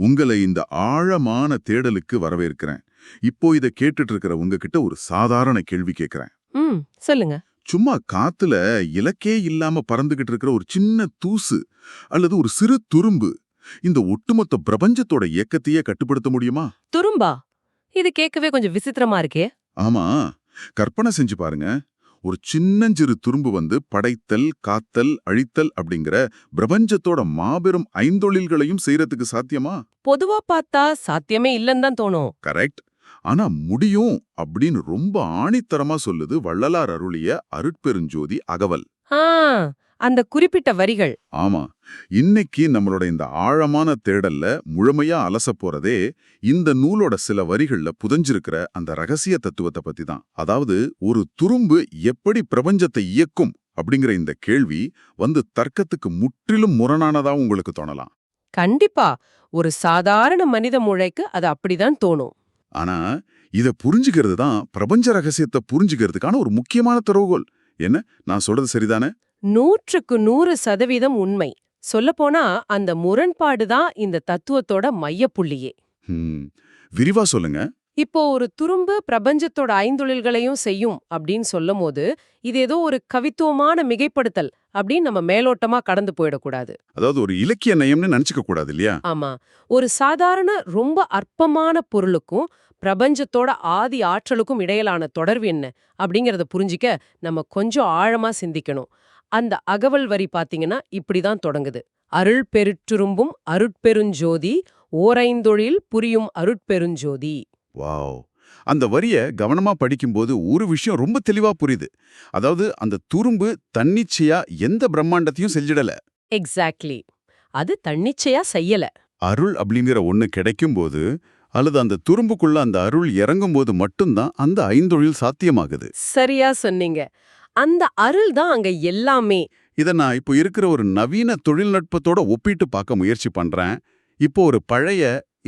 உங்களை இந்த ஆழமான தேடலுக்கு வரவேற்கிறேன். இப்போ இத கேட்டுட்டு இருக்கிற உங்ககிட்ட ஒரு சாதாரண கேள்வி கேட்கிறேன். சொல்லுங்க. சும்மா காத்துல இலக்கே இல்லாம பறந்துகிட்டு இருக்கிற ஒரு சின்ன தூசு அல்லது ஒரு சிறு துரும்பு இந்த ஒட்டுமொத்த பிரபஞ்சத்தோட இயக்கத்தையே கட்டுப்படுத்த முடியுமா? துரும்பா? இது கேட்கவே கொஞ்சம் விசித்திரமா இருக்கே. ஆமா, கற்பனை செஞ்சு பாருங்க. ஒரு சின்னஞ்சிறு துரும்பு வந்து படைத்தல், காத்தல், அழித்தல் அப்படிங்கிற பிரபஞ்சத்தோட மாபெரும் ஐந்தொழில்களையும் செய்யறதுக்கு சாத்தியமா? பொதுவா பார்த்தா சாத்தியமே இல்லன்னு தான் தோணும். கரெக்ட். ஆனா முடியும் அப்படின்னு ரொம்ப ஆணித்தரமா சொல்லுது வள்ளலார் அருளிய அருட்பெருஞ்சோதி அகவல். ஆ, அந்த குறிப்பிட்ட வரிகள். ஆமா, இன்னைக்கு நம்மளோட இந்த ஆழமான தேடல்ல முழுமையா அலச போறதே இந்த நூலோட சில வரிகள்ல புதைஞ்சிருக்கிற அந்த ரகசிய தத்துவத்தை பத்தி தான். அதாவது ஒரு துரும்பு எப்படி பிரபஞ்சத்தை இயக்கும் அப்படிங்கிற இந்த கேள்வி வந்து தர்க்கத்துக்கு முற்றிலும் முரணானதா உங்களுக்கு தோணலாம். கண்டிப்பா ஒரு சாதாரண மனித மூளைக்கு அது அப்படிதான் தோணும். ஆனா இத புரிஞ்சுக்கிறது தான் பிரபஞ்ச ரகசியத்தை புரிஞ்சுக்கிறதுக்கான ஒரு முக்கியமான திறவுகோல். என்ன, நான் சொல்றது சரிதானே? 100% உண்மை. சொல்லப்போனா அந்த முரண்பாடு தான் இந்த தத்துவத்தோட மையப்புள்ளியே. விரிவா சொல்லுங்க. இப்போ ஒரு துரும்பு பிரபஞ்சத்தோட ஐந்தொழில்களையும் செய்யும் அப்படின்னு சொல்லும் போது இது ஏதோ ஒரு கவித்துவமான மிகைப்படுத்தல் அப்படின்னு நம்ம மேலோட்டமா கடந்து போயிடக்கூடாது. அதாவது ஒரு இலக்கிய நயம்னு நினைச்சுக்க கூடாது இல்லையா? ஆமா, ஒரு சாதாரண ரொம்ப அற்பமான பொருளுக்கும் பிரபஞ்சத்தோட ஆதி ஆற்றலுக்கும் இடையிலான தொடர்பு என்ன அப்படிங்கறத புரிஞ்சிக்க நம்ம கொஞ்சம் ஆழமா சிந்திக்கணும். அந்த அகவல் வரி பாத்தீங்கன்னா இப்படிதான் தொடங்குது. அருள் பெருற்றுரும்பும் அருட்பெருஞ்சோதி ஓரைந்தொழில் புரியும் அருட்பெருஞ்சோதி. வாவ்! அந்த வரிய கவனமா படிக்கும்போது ஒரு விஷயம் ரொம்ப தெளிவா புரியுது. அதாவது அந்த துரும்பு தன்னிச்சையா எந்த பிரம்மாண்டத்தையும் செஞ்சிடல. எக்ஸாக்ட்லி. அது தன்னிச்சையா செய்யல. அருள் அப்படிங்கிற ஒண்ணு கிடைக்கும்போது அல்லது அந்த துரும்புக்குள்ள அந்த அருள் இறங்கும்போது மட்டும்தான் அந்த ஐந்தொழில் சாத்தியமாகுது. சரியா சொன்னீங்க. அந்த அருள் தான் அங்க எல்லாமே. இத நான் இப்போ இருக்கிற ஒரு நவீன தொழில்நுட்பத்தோட ஒப்பிட்டு பார்க்க முயற்சி பண்றேன். இப்போ ஒரு பழைய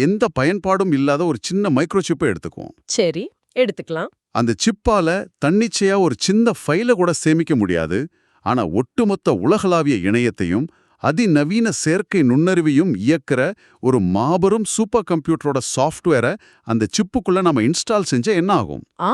எந்த பயன்பாடும் இல்லாத ஒரு சின்ன மைக்ரோசிப்பை எடுத்துக்குவோம். சரி, எடுத்துக்கலாம். அந்த சிப்பால தன்னிச்சையா ஒரு சின்ன ஃபைல கூட சேமிக்க முடியாது. ஆனா ஒட்டுமொத்த உலகளாவிய இணையத்தையும் அதிநவீன செயற்கை நுண்ணறிவையும் இயக்கிற ஒரு மாபெரும் சூப்பர் கம்ப்யூட்டரோட சாஃப்ட்வேரை அந்த சிப்புக்குள்ள நம்ம இன்ஸ்டால் செஞ்சா என்ன ஆகும்? ஆ,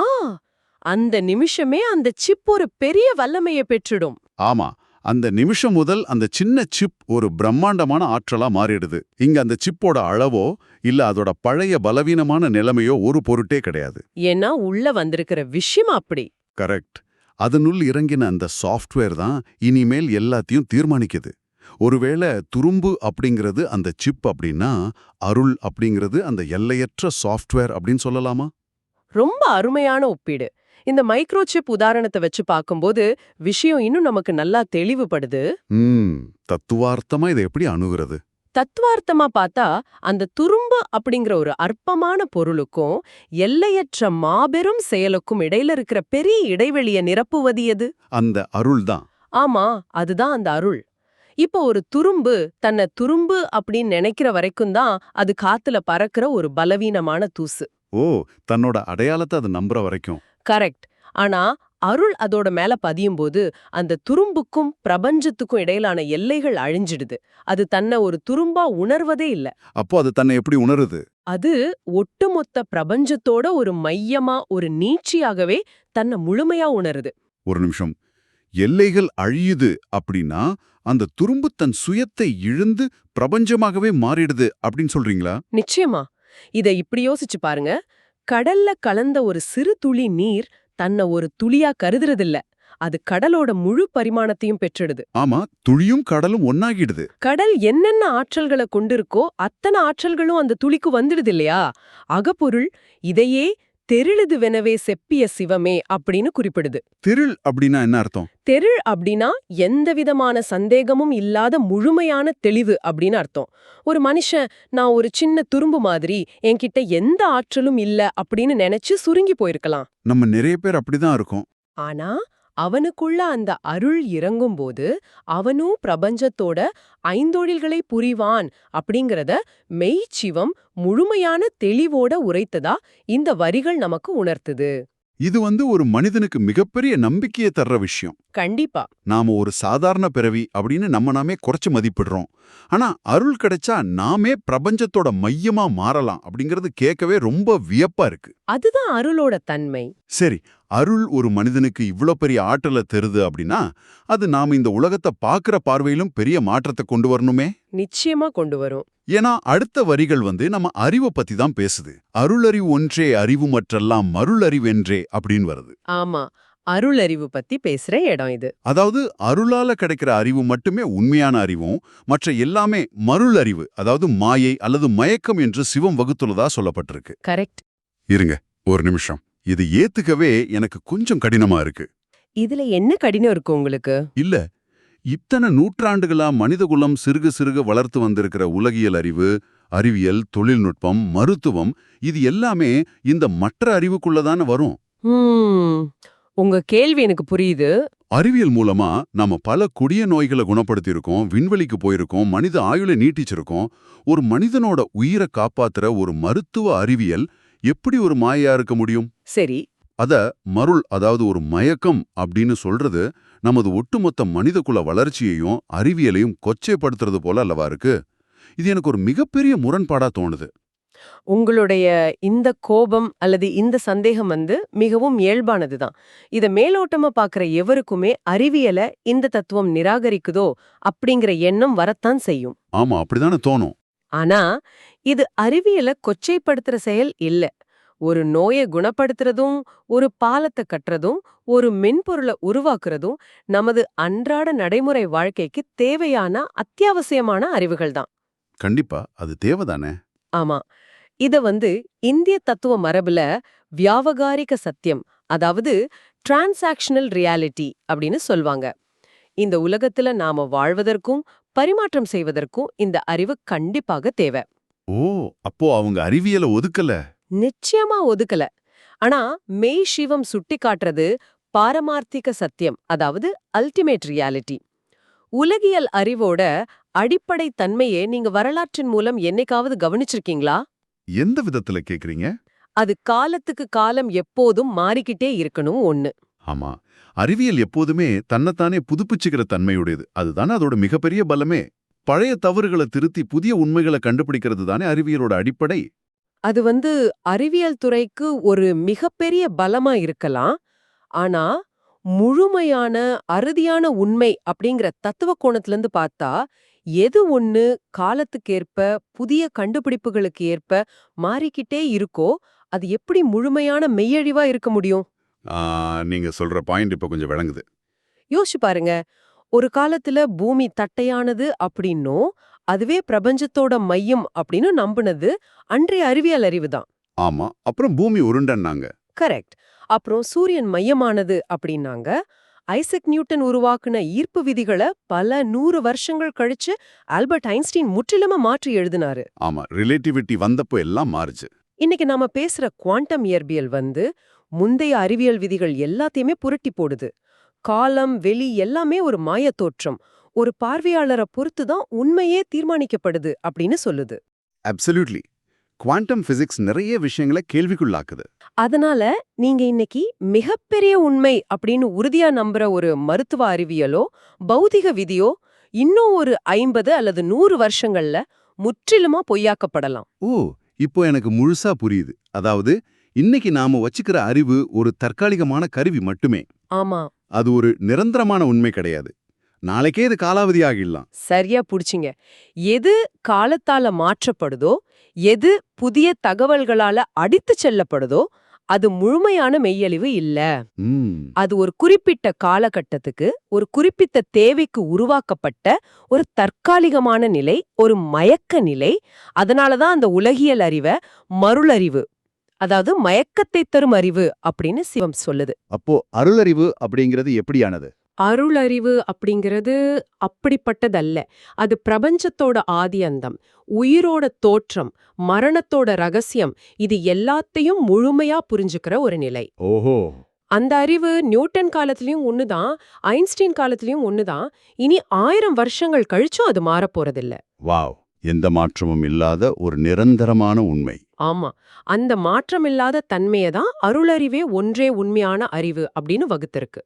அந்த நிமிஷமே அந்த சிப் ஒரு பெரிய வல்லமையை பெற்றிடும். ஆமா, அந்த நிமிஷம் முதல் அந்த சின்ன சிப் ஒரு பிரம்மாண்டமான ஆற்றலா மாறிடுது. இங்க அந்த சிப்போட அளவோ இல்ல அதோட பழைய பலவீனமான நிலைமையோ ஒரு பொருட்டே கிடையாது. ஏன்னா உள்ள வந்திருக்கிற விஷயம் அப்படி. கரெக்ட். அதனுள் இறங்கின அந்த சாஃப்ட்வேர் தான் இனிமேல் எல்லாத்தையும் தீர்மானிக்குது. ஒருவேளை துரும்பு அப்படிங்கிறது அந்த சிப் அப்படின்னா அருள் அப்படிங்கிறது அந்த எல்லையற்ற சாஃப்ட்வேர் அப்படின்னு சொல்லலாமா? ரொம்ப அருமையான ஒப்பீடு. இந்த மைக்ரோசிப் உதாரணத்தை வச்சு பார்க்கும்போது விஷயம் இன்னும் நமக்கு நல்லா தெளிவுபடுது. தத்துவார்த்தமா இதை எப்படி அணுகிறது? தத்துவார்த்தமா பார்த்தா அந்த துரும்பு அப்படிங்கிற ஒரு அற்பமான பொருளுக்கும் எல்லையற்ற மாபெரும் செயலுக்கும் இடையில இருக்கிற பெரிய இடைவெளியை நிரப்புவது எது? அந்த அருள் தான். ஆமா, அதுதான் அந்த அருள். இப்போ ஒரு துரும்பு தன்னை துரும்பு அப்படின்னு நினைக்கிற வரைக்கும் தான் அது காத்துல பறக்கிற ஒரு பலவீனமான தூசு. ஓ, தன்னோட அடையாளத்தை அது நம்புற வரைக்கும். கரெக்ட். ஆனா அருள் அதோட மேல பதியும் போது அந்த துரும்புக்கும் பிரபஞ்சத்துக்கும் இடையிலான எல்லைகள் அழிஞ்சிடுது. அது தன்னை ஒரு துரும்பா உணர்வதே இல்ல. அப்போ அது தன்னை எப்படி உணருது? அது ஒட்டுமொத்த பிரபஞ்சத்தோட ஒரு மையமா ஒரு நீட்சியாகவே தன்னை முழுமையா உணருது. ஒரு நிமிஷம். எல்லைகள் அழியுது அப்படின்னா அந்த துரும்பு தன் சுயத்தை இழந்து பிரபஞ்சமாகவே மாறிடுது அப்படின்னு சொல்றீங்களா? நிச்சயமா. இதை இப்படி யோசிச்சு பாருங்க. கடல்ல கலந்த ஒரு சிறு துளி நீர் தன்னை ஒரு துளியா கருதுறதில்ல. அது கடலோட முழு பரிமாணத்தையும் பெற்றிடுது. ஆமா, துளியும் கடலும் ஒன்னாகிடுது. கடல் என்னென்ன ஆற்றல்களை கொண்டிருக்கோ அத்தனை ஆற்றல்களும் அந்த துளிக்கு வந்துடுது இல்லையா? அகப்பொருள் இதையே தெருளுதுவெனவே செப்பிய சிவமே அப்படின்னு குறிப்பிடுது. தெருள் அப்படின்னா என்ன அர்த்தம்? தெருள் அப்படின்னா எந்தவிதமான சந்தேகமும் இல்லாத முழுமையான தெளிவு அப்படின்னு அர்த்தம். ஒரு மனுஷன் நான் ஒரு சின்ன துரும்பு மாதிரி என்கிட்ட எந்த ஆற்றலும் இல்ல அப்படின்னு நினைச்சு சுருங்கி போயிருக்கலாம். நம்ம நிறைய பேர் அப்படிதான் இருக்கோம். ஆனா அவனுக்குள்ள அந்த அருள் இறங்கும்போது அவனும் பிரபஞ்சத்தோட ஐந்தொழில்களை புரிவான் அப்படிங்கறத மெய்ச்சிவம் முழுமையான தெளிவோட உரைத்ததா இந்த வரிகள் நமக்கு உணர்த்துது. இது ஒரு மனிதனுக்கு மிகப்பெரிய நம்பிக்கையை தர்ற விஷயம். கண்டிப்பா. நாம ஒரு சாதாரண பிறவி அப்படின்னு நம்ம நாமே குறைச்சு மதிப்பிடுறோம். ஆனா அருள் கிடைச்சா நாமே பிரபஞ்சத்தோட மையமா மாறலாம் அப்படிங்கறது கேட்கவே ரொம்ப வியப்பா இருக்கு. அதுதான் அருளோட தன்மை. சரி, அருள் ஒரு மனிதனுக்கு இவ்ளோ பெரிய ஆற்றலை தருது அப்படின்னா அது நாம இந்த உலகத்தை பார்க்கிற பார்வையிலும் பெரிய மாற்றத்தை கொண்டு வரணுமே. நிச்சயமா கொண்டு வரும். ஏன்னா அடுத்த வரிகள் நம்ம அறிவை பத்தி தான் பேசுது. அருளறிவு ஒன்றே அறிவு மற்றெல்லாம் மருளறிவென்றே அப்படின்னு வருது. ஆமா, அருளறிவு பத்தி பேசுற இடம் இது. அதாவது அருளால கிடைக்கிற அறிவு மட்டுமே உண்மையான அறிவும் மற்ற எல்லாமே மருள் அறிவு, அதாவது மாயை அல்லது மயக்கம் என்று சிவம் வகுத்துள்ளதா சொல்லப்பட்டிருக்கு. கரெக்ட். இருங்க ஒரு நிமிஷம், இது ஏத்துக்கவே எனக்கு கொஞ்சம் கடினமா இருக்கு. இதுல என்ன கடினம் இருக்கு உங்களுக்கு? இல்ல, இத்தனை நூற்றாண்டுகளா மனிதகுலம் சிறுக சிறுக வளர்த்து வந்திருக்கிற உலகியல் அறிவு, அறிவியல், தொழில்நுட்பம், மருத்துவம், இது எல்லாமே இந்த மற்ற அறிவுக்குள்ளதான வரும். உங்க கேள்வி எனக்கு புரியுது. அறிவியல் மூலமா நாம பல கொடிய நோய்களை குணப்படுத்தியிருக்கோம், விண்வெளிக்கு போயிருக்கோம், மனித ஆயுளை நீட்டிச்சிருக்கோம். ஒரு மனிதனோட உயிரை காப்பாத்துற ஒரு மருத்துவ அறிவியல் எப்படி ஒரு மாயையா இருக்க முடியும்? சரி. அத மருள், அதாவது ஒரு மயக்கம் அப்படின்னு சொல்றது நமது ஒட்டுமொத்த மனிதகுல வளர்ச்சியையும் அறிவியலையும் கொச்சைப்படுத்துறது போல அல்லவா இருக்கு? இது எனக்கு ஒரு மிகப்பெரிய முரண்பாடா தோணுது. உங்களுடைய இந்த கோபம் அல்லது இந்த சந்தேகம் மிகவும் இயல்பானதுதான். இத மேலோட்டமா பாக்குற எவருக்குமே அறிவியலை இந்த தத்துவம் நிராகரிக்குதோ அப்படிங்கிற எண்ணம் வரத்தான் செய்யும். ஆமா, அப்படிதானே தோணும். ஆனா இது அறிவியலை கொச்சைப்படுத்துற செயல் இல்ல. ஒரு நோயை குணப்படுத்துறதும், ஒரு பாலத்தை கட்டுறதும், ஒரு மென்பொருளை உருவாக்குறதும் நமது அன்றாட நடைமுறை வாழ்க்கைக்கு தேவையான அத்தியாவசியமான அறிவுகள் தான். கண்டிப்பா, அது தேவைதானே. ஆமா. இத இந்திய தத்துவ மரபுல வியாவகாரிக சத்தியம், அதாவது டிரான்சாக்ஷனல் ரியாலிட்டி அப்படின்னு சொல்வாங்க. இந்த உலகத்துல நாம வாழ்வதற்கும் பரிமாற்றம் செய்வதற்கும் இந்த அறிவு கண்டிப்பாக தேவை. ஓ, அப்போ அவங்க அறிவியலை ஒதுக்கல. நிச்சயமா ஒதுக்கல. ஆனா மெய் சிவம் சுட்டி காட்டுறது பாரமார்த்திக சத்தியம், அதாவது அல்டிமேட் ரியாலிட்டி. உலகியல் அறிவோட அடிப்படை தன்மையே நீங்க வரலாற்றின் மூலம் என்னைக்காவது கவனிச்சிருக்கீங்களா? எந்த விதத்துல கேக்குறீங்க? அது காலத்துக்கு காலம் எப்போதும் மாறிக்கிட்டே இருக்கணும் ஒண்ணு. ஆமா, அறிவியல் எப்போதுமே தன்னைத்தானே புதுப்பிச்சுக்கிற தன்மையுடையது. அதுதானே அதோட மிகப்பெரிய பலமே. பழைய தவறுகளை திருத்தி புதிய உண்மைகளை கண்டுபிடிக்கிறது தானே அறிவியலோட அடிப்படை. அது அறிவியல் துறைக்கு ஒரு மிகப்பெரிய பலமா இருக்கலாம். ஆனா முழுமையான அறுதியான உண்மை அப்படிங்கிற தத்துவ கோணத்துல இருந்து பார்த்தா எது ஒண்ணு காலத்துக்கேற்ப புதிய கண்டுபிடிப்புகளுக்கு ஏற்ப மாறிக்கிட்டே இருக்கோ அது எப்படி முழுமையான மெய்யழிவா இருக்க முடியும்? நீங்க சொல்ற பாயிண்ட் இப்ப கொஞ்சம் விளங்குது. யோசிச்சு பாருங்க. ஒரு காலத்துல பூமி தட்டையானது அப்படின்னும் அதுவே பிரபஞ்சத்தோட மையம் அப்படின்னு நம்புனது அன்றைய அறிவியல் அறிவுதான். ஆமா, அப்புறம் பூமி உருண்டன்னாங்க. கரெக்ட். அப்புறம் சூரியன் மையமானது அப்படின்னாங்க. ஐசக் நியூட்டன் உருவாக்குன ஈர்ப்பு விதிகளை பல 100 வருஷங்கள் கழிச்சு ஆல்பர்ட் ஐன்ஸ்டீன் முற்றிலுமா மாற்றி எழுதினாரு. ஆமா, ரிலேட்டிவிட்டி வந்தப்போ எல்லாம் மாறுச்சு. இன்னைக்கு நாம பேசுற குவாண்டம் இயற்பியல் முந்தைய அறிவியல் விதிகள் எல்லாத்தையுமே புரட்டி போடுது. காலம், வெளி எல்லாமே ஒரு மாயத் தோற்றம், ஒரு பார்வையாளரை பொறுத்து தான் உண்மையே தீர்மானிக்கப்படுது அப்படின்னு சொல்லுது. அப்சல்யூட்லி. குவாண்டம் பிசிக்ஸ் நிறைய விஷயங்களை கேள்விக்குள்ளாக்குது. அதனால நீங்க இன்னைக்கு மிகப்பெரிய உண்மை அப்படின்னு உறுதியா நம்புற ஒரு மருத்துவ அறிவியலோ பௌதிக விதியோ இன்னும் ஒரு 50 அல்லது 100 வருஷங்கள்ல முற்றிலுமா பொய்யாக்கப்படலாம். ஓ, இப்போ எனக்கு முழுசா புரியுது. அதாவது இன்னைக்கு நாம வச்சுக்கிற அறிவு ஒரு தற்காலிகமான கருவி மட்டுமே. ஆமா, அது ஒரு நிரந்தரமான உண்மை கிடையாது. நாளைக்கே இது காலாவதி ஆகிடலாம். சரியா புடிச்சிங்க. எது காலத்தால மாற்றப்படுதோ, எது புதிய தகவல்களால அடித்துச் செல்லப்படுதோ அது முழுமையான மெய்யழிவு இல்ல. அது ஒரு குறிப்பிட்ட காலகட்டத்துக்கு ஒரு குறிப்பிட்ட தேவைக்கு உருவாக்கப்பட்ட ஒரு தற்காலிகமான நிலை, ஒரு மயக்க நிலை. அதனாலதான் அந்த உலகியல் அறிவை மருளறிவு, அதாவது மயக்கத்தை தரும் அறிவு அப்படின்னு சிவம் சொல்லுது. அப்போ அருளறிவு அப்படிங்கிறது எப்படியானது? அருளறிவு அப்படிங்கிறது அப்படிப்பட்டதல்ல. அது பிரபஞ்சத்தோட ஆதி அந்தம், உயிரோட தோற்றம், மரணத்தோட ரகசியம், இது எல்லாத்தையும் முழுமையா புரிஞ்சுக்கிற ஒரு நிலை. ஓஹோ. அந்த அறிவு நியூட்டன் காலத்திலயும் ஒண்ணுதான், ஐன்ஸ்டீன் காலத்திலயும் ஒண்ணுதான். இனி 1000 வருஷங்கள் கழிச்சும் அது மாறப்போறதில்ல. வாவ், எந்த மாற்றமும் இல்லாத ஒரு நிரந்தரமான உண்மை. ஆமா, அந்த மாற்றமில்லாத தன்மையை தான் அருளறிவே ஒன்றே உண்மையான அறிவு அப்படின்னு வகுத்திருக்கு.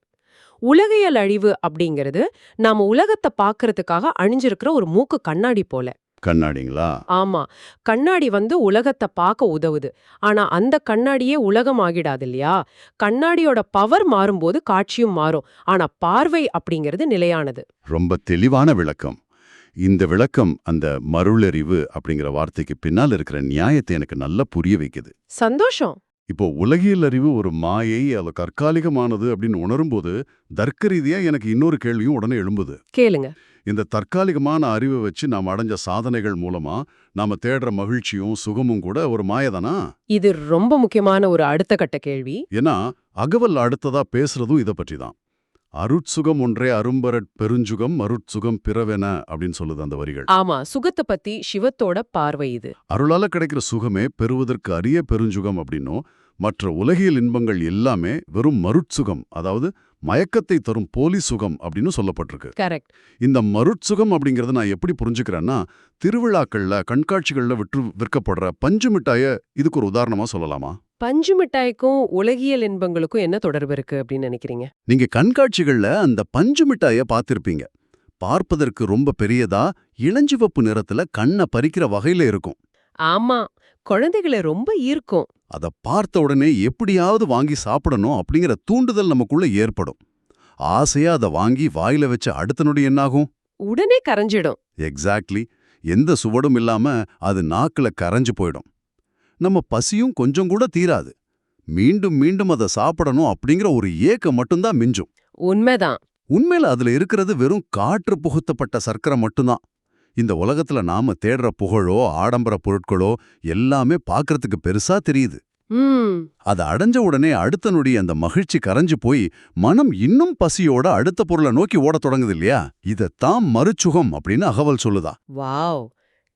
உலகியல் அழிவு அப்படிங்கிறது நாம உலகத்தை பார்க்கறதுக்காக அணிஞ்சிருக்கிற ஒரு மூக்கு கண்ணாடி போல. கண்ணாடிங்களா? ஆமா, கண்ணாடி உலகத்தை பார்க்க உதவுது. ஆனா அந்த கண்ணாடியே உலகம் ஆகிடாது இல்லையா? கண்ணாடியோட பவர் மாறும்போது காட்சியும் மாறும். ஆனா பார்வை அப்படிங்கிறது நிலையானது. ரொம்ப தெளிவான விளக்கம். இந்த விளக்கம் அந்த மருளறிவு அப்படிங்கிற வார்த்தைக்கு பின்னால் இருக்கிற நியாயத்தை எனக்கு நல்லா புரிய வைக்குது. சந்தோஷம். இப்போ உலகியல் அறிவு ஒரு மாயை, அது தற்காலிகமானது அப்படின்னு உணரும்போது தர்க்க ரீதியா எனக்கு இன்னொரு கேள்வியும் உடனே எழும்புது. கேளுங்க. இந்த தற்காலிகமான அறிவை வச்சு நாம் அடைஞ்ச சாதனைகள் மூலமா நாம தேடுற மகிழ்ச்சியும் சுகமும் கூட ஒரு மாயதானா? இது ரொம்ப முக்கியமான ஒரு அடுத்த கட்ட கேள்வி. ஏன்னா அகவல் அடுத்ததா பேசுறதும் இதை பற்றி தான். அருட்சுகம் ஒன்றே அரும்பரட் பெருஞ்சுகம் அருட்சுகம் பிறவென அப்படின்னு சொல்லுது அந்த வரிகள். ஆமா, சுகத்தை பத்தி சிவத்தோட பார்வை இது. அருளால கிடைக்கிற சுகமே பெறுவதற்கு அரிய பெருஞ்சுகம் அப்படின்னும், மற்ற உலகியல் இன்பங்கள் எல்லாமே வெறும் மருட்சுகம், அதாவது மயக்கத்தை தரும் போலி சுகம் அப்படின்னு சொல்லப்பட்டிருக்கு. கரெக்ட். இந்த மருட்சுகம் அப்படிங்கறத நான் எப்படி புரிஞ்சுக்கிறேன்னா, திருவிழாக்கள்ல கண்காட்சிகள்ல விற்கப்படுற பஞ்சு மிட்டாய இதுக்கு ஒரு உதாரணமா சொல்லலாமா? பஞ்சு மிட்டாய்க்கும் உலகியல் இன்பங்களுக்கும் என்ன தொடர்பு இருக்கு அப்படின்னு நினைக்கிறீங்க? நீங்க கண்காட்சிகள்ல அந்த பஞ்சு மிட்டாய பார்த்திருப்பீங்க. பார்ப்பதற்கு ரொம்ப பெரியதா, இளஞ்சிவப்பு நிறத்துல கண்ணை பறிக்கிற வகையில இருக்கும். ஆமா, குழந்தைகளை ரொம்ப ஈர்க்கும். அத பார்த்த உடனே எப்படியாவது வாங்கி சாப்பிடணும் அப்படிங்கிற தூண்டுதல் நமக்குள்ள ஏற்படும். ஆசையா அதை வாங்கி வாயில வச்ச அடுத்த நொடி என்னாகும்? உடனே கரைஞ்சிடும். எக்ஸாக்ட்லி. எந்த சுவடும் இல்லாம அது நாக்குல கரைஞ்சு போயிடும். நம்ம பசியும் கொஞ்சம் கூட தீராது. மீண்டும் மீண்டும் அதை சாப்பிடணும் அப்படிங்கிற ஒரு ஏக்கம் மட்டும்தான் மிஞ்சும். உண்மைதான். உண்மையில அதுல இருக்கிறது வெறும் காற்று புகுத்தப்பட்ட சர்க்கரை மட்டும்தான். இந்த உலகத்துல நாம தேடுற புகழோ ஆடம்பர பொருட்களோ எல்லாமே பார்க்கறதுக்கு பெருசா தெரியுது. அதை அடைஞ்ச உடனே அடுத்த நொடி அந்த மகிழ்ச்சி கரைஞ்சு போய் மனம் இன்னும் பசியோட அடுத்த பொருளை நோக்கி ஓடத் தொடங்குது இல்லையா? இதத்தான் மறுச்சுகம் அப்படின்னு அகவல் சொல்லுதா. வாவ்,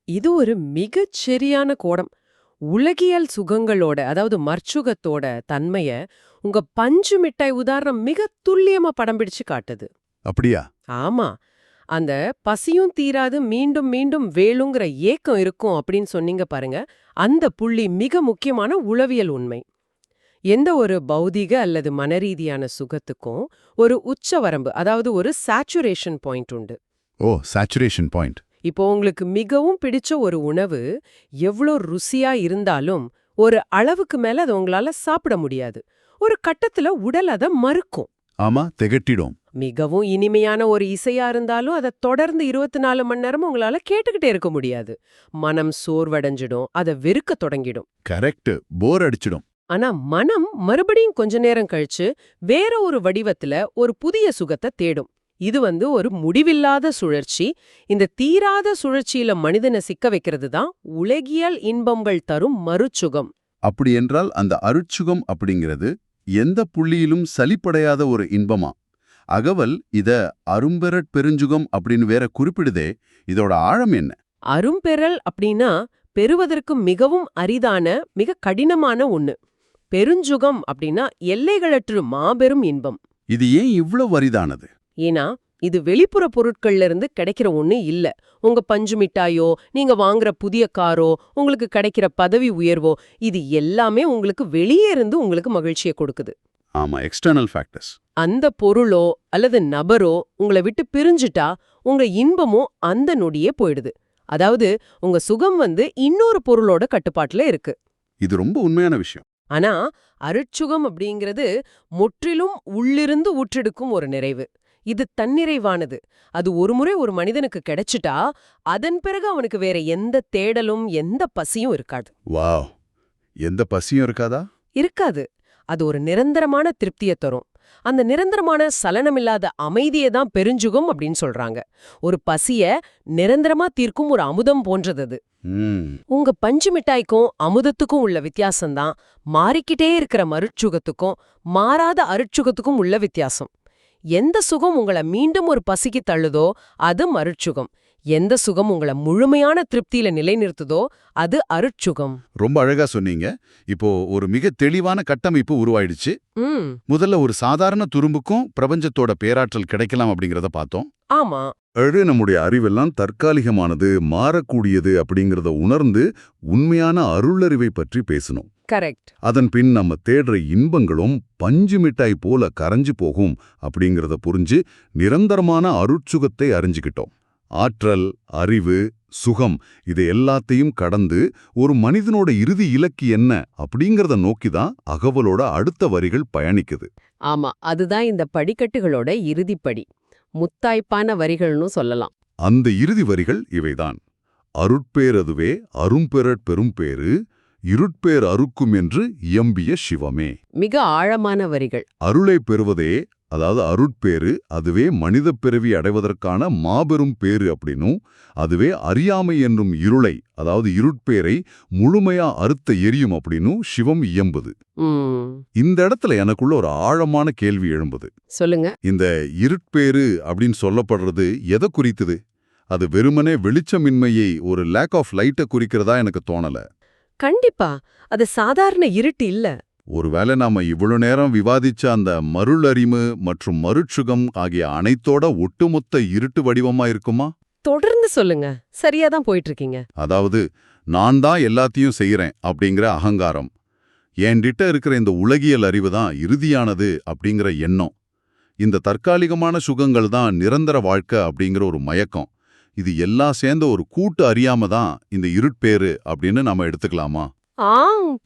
இது ஒரு மிகச் சரியான கோடம். உலகியல் சுகங்களோட, அதாவது மற்சுகத்தோட தன்மைய உங்க பஞ்சு மிட்டாய் உதாரணம் மிக துல்லியமா படம் பிடிச்சு காட்டுது. அப்படியா? ஆமா, அந்த பசியும் தீராது மீண்டும் மீண்டும் வேளுங்கிற ஏக்கம் இருக்கும் அப்படின்னு சொன்னீங்க பாருங்க. அந்த புள்ளி மிக முக்கியமான உளவியல் உண்மை. எந்த ஒரு பௌதிக அல்லது மனரீதியான சுகத்துக்கும் ஒரு உச்ச வரம்பு, அதாவது ஒரு சாச்சுரேஷன் பாயிண்ட் உண்டு. ஓ, சாச்சுரேஷன் பாயிண்ட். இப்போ உங்களுக்கு மிகவும் பிடிச்ச ஒரு உணவு எவ்வளோ ருசியா இருந்தாலும் ஒரு அளவுக்கு மேல அதை உங்களால சாப்பிட முடியாது. ஒரு கட்டத்துல உடல் அதை மறுக்கும். ஆமா, திகட்டிடும். மிகவும் இனிமையான ஒரு இசையா இருந்தாலும் அதை தொடர்ந்து 24 மணி நேரமும் உங்களால கேட்டுக்கிட்டே இருக்க முடியாது. மனம் சோர்வடைஞ்சிடும், அதை வெறுக்க தொடங்கிடும். கரெக்ட், போர் அடிச்சிடும். ஆனா மனம் மறுபடியும் கொஞ்ச நேரம் கழிச்சு வேற ஒரு வடிவத்துல ஒரு புதிய சுகத்தை தேடும். இது ஒரு முடிவில்லாத சுழற்சி. இந்த தீராத சுழற்சியில மனிதனை சிக்க வைக்கிறது தான் உலகியல் இன்பங்கள் தரும் மறுச்சுகம். அப்படி என்றால் அந்த அருட்சுகம் அப்படிங்கிறது எந்த புள்ளியிலும் சலிப்படையாத ஒரு இன்பமா? அகவல் இத அரும்பெறட் பெருஞ்சுகம் அப்படின்னு வேற குறிப்பிடுதே, இதோட ஆழம் என்ன? அரும்பெறல் அப்படின்னா பெறுவதற்கு மிகவும் அரிதான, மிக கடினமான ஒண்ணு. பெருஞ்சுகம் அப்படின்னா எல்லைகளற்று மாபெரும் இன்பம். இது ஏன் இவ்வளவு அரிதானது? ஏன்னா இது வெளிப்புற பொருட்கள்ல இருந்து கிடைக்கிற ஒண்ணு இல்ல. உங்க பஞ்சு மிட்டாயோ, நீங்க வாங்குற புதிய காரோ, உங்களுக்கு கிடைக்கிற பதவி உயர்வோ, இது எல்லாமே உங்களுக்கு வெளியே இருந்து உங்களுக்கு மகிழ்ச்சியை கொடுக்குது. ஆமா, எக்ஸ்டர்னல் ஃபேக்டர்ஸ். அந்த பொருளோ அல்லது நபரோ உங்களை விட்டு பிரிஞ்சுட்டா உங்க இன்பமும் அந்த நொடியே போயிடுது. அதாவது உங்க சுகம் இன்னொரு பொருளோட கட்டுப்பாட்டுல இருக்கு. இது ரொம்ப உண்மையான விஷயம். ஆனா அருட்சுகம் அப்படிங்கிறது முற்றிலும் உள்ளிருந்து ஊற்றெடுக்கும் ஒரு நிறைவு. இது தன்னிறைவானது. அது ஒருமுறை ஒரு மனிதனுக்கு கிடைச்சிட்டா அதன் பிறகு அவனுக்கு வேற எந்த தேடலும் எந்த பசியும் இருக்காது. வாவ், எந்த பசியும் இருக்காதா? இருக்காது. அது ஒரு நிரந்தரமான திருப்தியை தரும். அந்த நிரந்தரமான சலனமில்லாத அமைதியை தான் பெருஞ்சுகம் அப்படின்னு சொல்றாங்க. ஒரு பசிய நிரந்தரமா தீர்க்கும் ஒரு அமுதம் போன்றது அது. உங்க பஞ்சு மிட்டாய்க்கும் அமுதத்துக்கும் உள்ள வித்தியாசம்தான் மாறிக்கிட்டே இருக்கிற மருட்சுகத்துக்கும் மாறாத அருட்சுகத்துக்கும் உள்ள வித்தியாசம். எந்த சுகம் உங்களை மீண்டும் ஒரு பசிக்கு தள்ளுதோ அது மருட்சுகம். எந்த சுகம் உங்கள முழுமையான திருப்தியில நிலைநிறுத்துதோ அது அருட்சுகம். ரொம்ப அழகா சொன்னீங்க. இப்போ ஒரு மிக தெளிவான கட்டமைப்பு உருவாயிடுச்சு. ம் முதல்ல ஒரு சாதாரண துரும்புக்கும் பிரபஞ்சத்தோட பேராற்றல் கிடைக்கலாம் அப்படிங்கறத பார்த்தோம். ஆமா. நம்முடைய அறிவெல்லாம் தற்காலிகமானது, மாறக்கூடியது அப்படிங்கறத உணர்ந்து உண்மையான அருளறிவை பற்றி பேசணும். கரெக்ட். அதன் பின் நம்ம தேடுற இன்பங்களும் பஞ்சு மிட்டாய் போல கரைஞ்சு போகும் அப்படிங்கறத புரிஞ்சு நிரந்தரமான அருட்சுகத்தை அறிஞ்சுக்கிட்டோம். ஆற்றல், அறிவு, சுகம் இதை எல்லாத்தையும் கடந்து ஒரு மனிதனோட இறுதி இலக்கு என்ன அப்படிங்கறத நோக்கிதான் அகவலோட அடுத்த வரிகள் பயணிக்குது. ஆமா, அதுதான் இந்த படிக்கட்டுகளோட இறுதிப்படி. முத்தாய்ப்பான வரிகள்னு சொல்லலாம். அந்த இறுதி வரிகள் இவைதான்: அருட்பேரதுவே அரும்பெறற் பெரும்பேறு, இருட்பேர் அறுக்கும் என்று இயம்பிய சிவமே. மிக ஆழமான வரிகள். அருளை பெறுவதே, அதாவது அருட்பேறு, அதுவே மனிதப் பிறவி அடைவதற்கான மாபெரும் பேறு அப்படின்னும், அதுவே அறியாமை என்னும் இருளை, அதாவது இருட்பேரை முழுமையா அறுத்த எரியும் அப்படின்னும் சிவம் இயம்புது. இந்த இடத்துல எனக்குள்ள ஒரு ஆழமான கேள்வி எழும்புது. சொல்லுங்க. இந்த இருட்பேறு அப்படின்னு சொல்லப்படுறது எதை குறித்துது? அது வெறுமனே வெளிச்சமின்மையை, ஒரு லேக் ஆஃப் லைட்டை குறிக்கிறதா எனக்கு தோணல. கண்டிப்பா அது சாதாரண இருட்டு இல்ல. ஒருவேளை நாம இவ்வளவு நேரம் விவாதிச்ச அந்த மருளறிவு மற்றும் மருட்சுகம் ஆகிய அனைத்தோட ஒட்டுமொத்த இருட்டு வடிவமா இருக்குமா? தொடர்ந்து சொல்லுங்க, சரியாதான் போயிட்டு இருக்கீங்க. அதாவது, நான் தான் எல்லாத்தையும் செய்யறேன் அப்படிங்கிற அகங்காரம், என்கிட்ட இருக்கிற இந்த உலகியல் அறிவு தான் இறுதியானது அப்படிங்கிற எண்ணம், இந்த தற்காலிகமான சுகங்கள் தான் நிரந்தர வாழ்க்கை அப்படிங்கிற ஒரு மயக்கம், இது எல்லாம் சேர்ந்த ஒரு கூட்டு அறியாம தான் இந்த இருட்பேறு அப்படின்னு நாம எடுத்துக்கலாமா?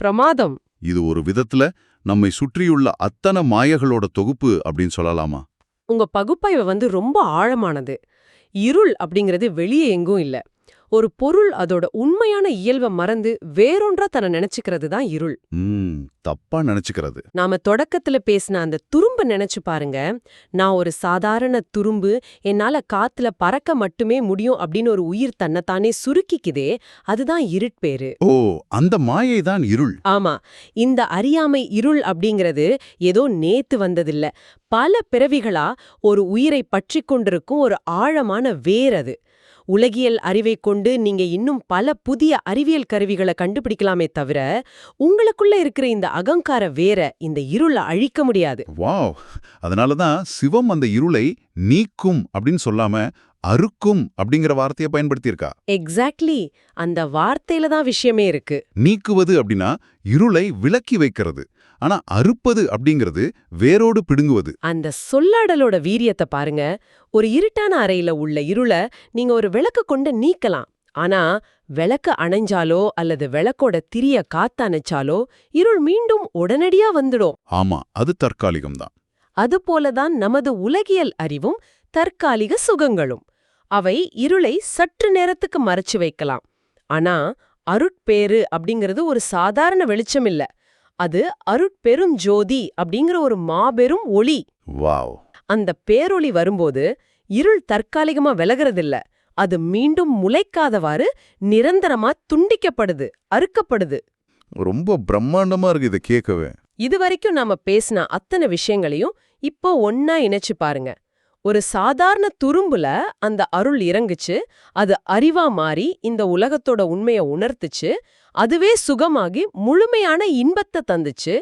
பிரமாதம். இது ஒரு விதத்துல நம்மை சுற்றியுள்ள அத்தனை மாயகளோட தொகுப்பு அப்படின்னு சொல்லலாமா? உங்க பகுப்பாய்வு ரொம்ப ஆழமானது. இருள் அப்படிங்கிறது வெளியே எங்கும் இல்ல. ஒரு பொருள் அதோட உண்மையான இயல்பை மறந்து வேறொன்றா தன்னை நினைச்சுக்கிறது தான் இருள். தப்பா நினைச்சுக்கிறது. நாம தொடக்கத்துல பேசின அந்த துரும்ப நினைச்சு பாருங்க. நான் ஒரு சாதாரண துரும்பு, என்னால காத்துல பறக்க மட்டுமே முடியும் அப்படின்னு ஒரு உயிர் தன்னைத்தானே சுருக்கிக்குதே, அதுதான் இருட்பேறு. ஓ, அந்த மாயை தான் இருள். ஆமா, இந்த அறியாமை இருள் அப்படிங்கிறது ஏதோ நேத்து வந்ததில்ல. பல பிறவிகளா ஒரு உயிரை பற்றி கொண்டிருக்கும் ஒரு ஆழமான வேர் அது. உலகியல் அறிவை கொண்டு நீங்க இன்னும் பல புதிய அறிவியல் கருவிகளை கண்டுபிடிக்கலாமே தவிர, உங்களுக்குள்ள இருக்கிற இந்த அகங்கார வேற இந்த இருளை அழிக்க முடியாது. வாவ்! அதனாலதான் சிவம் அந்த இருளை நீக்கும் அப்படின்னு சொல்லாம அறுக்கும் அப்படிங்கிற வார்த்தையை பயன்படுத்தியிருக்கா. எக்ஸாக்ட்லி, அந்த வார்த்தையில தான் விஷயமே இருக்கு. நீக்குவது அப்படின்னா இருளை விலக்கி வைக்கிறது, ஆனா அறுப்பது அப்படிங்கிறது வேரோடு பிடுங்குவது. அந்த சொல்லாடலோட வீரியத்தை பாருங்க. ஒரு இருட்டான அறையில உள்ள இருளை நீங்க ஒரு விளக்கு கொண்டு நீக்கலாம். ஆனா விளக்கு அணைஞ்சாலோ அல்லது விளக்கோட திரிய காத்தணைச்சாலோ இருள் மீண்டும் உடனடியா வந்துடும். ஆமா, அது தற்காலிகம்தான். அதுபோலதான் நமது உலகியல் அறிவும் தற்காலிக சுகங்களும். அவை இருளை சற்று நேரத்துக்கு மறைச்சு வைக்கலாம். ஆனா அருட்பேறு அப்படிங்கிறது ஒரு சாதாரண வெளிச்சம் இல்ல. அது அருட்பெரும் ஜோதி அப்படிங்கிற ஒரு மாபெரும் ஒளி. வாவ்! அந்த பேரொளி வரும்போது இருள் தற்காலிகமா விலகிறதில்ல. அது மீண்டும் முளைக்காதவாறு நிரந்தரமா துண்டிக்கப்படுது, அறுக்கப்படுது. ரொம்ப பிரம்மாண்டமா இருக்கு இதை கேட்கவே. இதுவரைக்கும் நாம பேசின அத்தனை விஷயங்களையும் இப்போ ஒன்னா இணைச்சு பாருங்க. ஒரு சாதாரண துரும்புல அந்த அருள் இறங்குச்சு, அது அறிவா மாறி இந்த உலகத்தோட உண்மையை உணர்த்துச்சு, அதுவே சுகமாகி முழுமையான இன்பத்தை தந்துச்சு.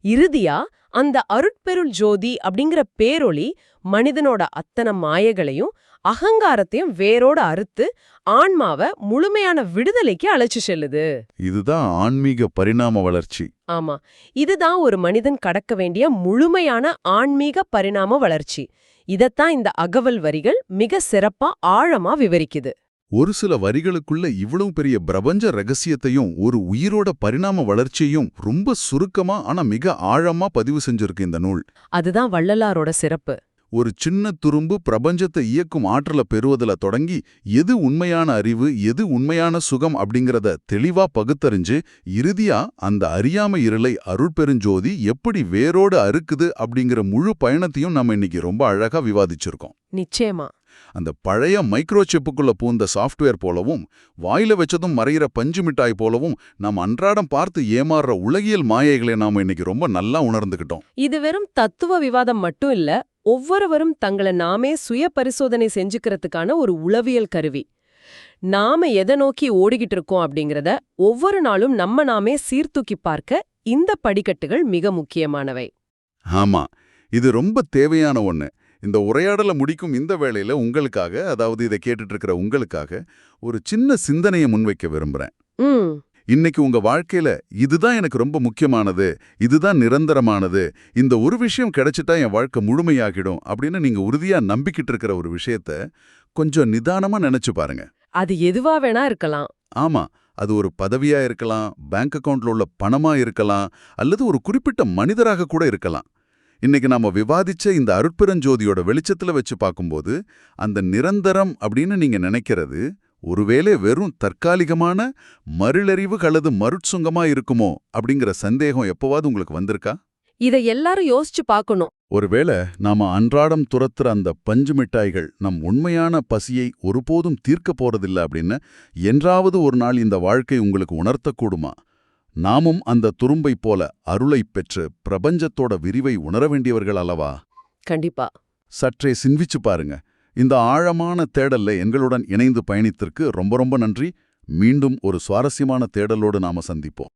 இறுதியா அந்த அருட்பெருள் ஜோதி அப்படிங்கிற பேரொளி மனிதனோட அத்தனை மாயைகளையும் அகங்காரத்தையும் வேரோட அறுத்து ஆன்மாவை முழுமையான விடுதலைக்கு அழைச்சு செல்லுது. இதுதான் ஆன்மீக பரிணாம வளர்ச்சி. ஆமா, இதுதான் ஒரு மனிதன் கடக்க வேண்டிய முழுமையான ஆன்மீக பரிணாம வளர்ச்சி. இதத்தான் இந்த அகவல் வரிகள் மிக சிறப்பா ஆழமா விவரிக்குது. ஒரு சில வரிகளுக்குள்ள இவ்வளவு பெரிய பிரபஞ்ச ரகசியத்தையும் ஒரு உயிரோட பரிணாம வளர்ச்சியையும் ரொம்ப சுருக்கமா ஆனா மிக ஆழமா பதிவு செஞ்சிருக்கு இந்த நூல். அதுதான் வள்ளலாரோட சிறப்பு. ஒரு சின்ன துரும்பு பிரபஞ்சத்தை இயக்கும் ஆற்றலை பெறுவதுல தொடங்கி எது உண்மையான அறிவு, எது உண்மையான சுகம் அப்படிங்கறத தெளிவா பகுத்தறிஞ்சு இறுதியா அந்த அறியாமை இருளை அருட்பெருஞ்சோதி எப்படி வேரோடு அறுக்குது அப்படிங்கிற முழு பயணத்தையும் நம்ம இன்னைக்கு ரொம்ப அழகா விவாதிச்சிருக்கோம். நிச்சயமா. அந்த பழைய மைக்ரோசிப்புக்குள்ள பூந்த சாஃப்ட்வேர் போலவும், வாயில வச்சதும் மறையிற பஞ்சு மிட்டாய் போலவும் நம்ம அன்றாடம் பார்த்து ஏமாறுற உலகியல் மாயைகளை நாம இன்னைக்கு ரொம்ப நல்லா உணர்ந்துகிட்டோம். இது வெறும் தத்துவ விவாதம் மட்டும் இல்ல, ஒவ்வொருவரும் தங்களை நாமே சுய பரிசோதனை செஞ்சுக்கிறதுக்கான ஒரு உளவியல் கருவி. நாம எதை நோக்கி ஓடிக்கிட்டு இருக்கோம் அப்படிங்கறத ஒவ்வொரு நாளும் நாமே சீர்தூக்கி பார்க்க இந்த படிக்கட்டுகள் மிக முக்கியமானவை. ஆமா, இது ரொம்ப தேவையான ஒண்ணு. இந்த உரையாடலை முடிக்கும் இந்த வேளையில உங்களுக்காக, அதாவது இதை கேட்டுட்டு இருக்கிற உங்களுக்காக ஒரு சின்ன சிந்தனையை முன்வைக்க விரும்புறேன். ம் இன்னைக்கு உங்க வாழ்க்கையில இதுதான் எனக்கு ரொம்ப முக்கியமானது, இதுதான் நிரந்தரமானது, இந்த ஒரு விஷயம் கிடைச்சிட்டா என் வாழ்க்கை முழுமையாகிடும் அப்படின்னு நீங்க உறுதியா நம்பிக்கிட்டு இருக்கிற ஒரு விஷயத்த கொஞ்சம் நிதானமா நினைச்சு பாருங்க. அது எதுவா வேணா இருக்கலாம். ஆமா, அது ஒரு பதவியா இருக்கலாம், பேங்க் அக்கவுண்ட்ல உள்ள பணமா இருக்கலாம், அல்லது ஒரு குறிப்பிட்ட மனிதராக கூட இருக்கலாம். இன்னைக்கு நாம விவாதிச்ச இந்த அருட்பெருஞ்சோதியோட வெளிச்சத்துல வச்சு பார்க்கும்போது, அந்த நிரந்தரம் அப்படின்னு நீங்க நினைக்கிறது ஒருவேளை வெறும் தற்காலிகமான மருளறிவு அல்லது மருட்சுங்கமா இருக்குமோ அப்படிங்கிற சந்தேகம் எப்பவாவது உங்களுக்கு வந்திருக்கா? இதை எல்லாரும் யோசிச்சு பார்க்கணும். ஒருவேளை நாம அன்றாடம் துரத்துற அந்த பஞ்சு மிட்டாய்கள் நம் உண்மையான பசியை ஒருபோதும் தீர்க்க போறதில்ல அப்படின்னு என்றாவது ஒரு நாள் இந்த வாழ்க்கை உங்களுக்கு உணர்த்தக்கூடுமா? நாமும் அந்த துரும்பை போல அருளை பெற்று பிரபஞ்சத்தோட விரிவை உணர வேண்டியவர்கள் அல்லவா? கண்டிப்பா. சற்றே சிந்திச்சு பாருங்க. இந்த ஆழமான தேடல்ல எங்களுடன் இணைந்து பயணித்திற்கு ரொம்ப ரொம்ப நன்றி. மீண்டும் ஒரு சுவாரஸ்யமான தேடலோடு நாம சந்திப்போம்.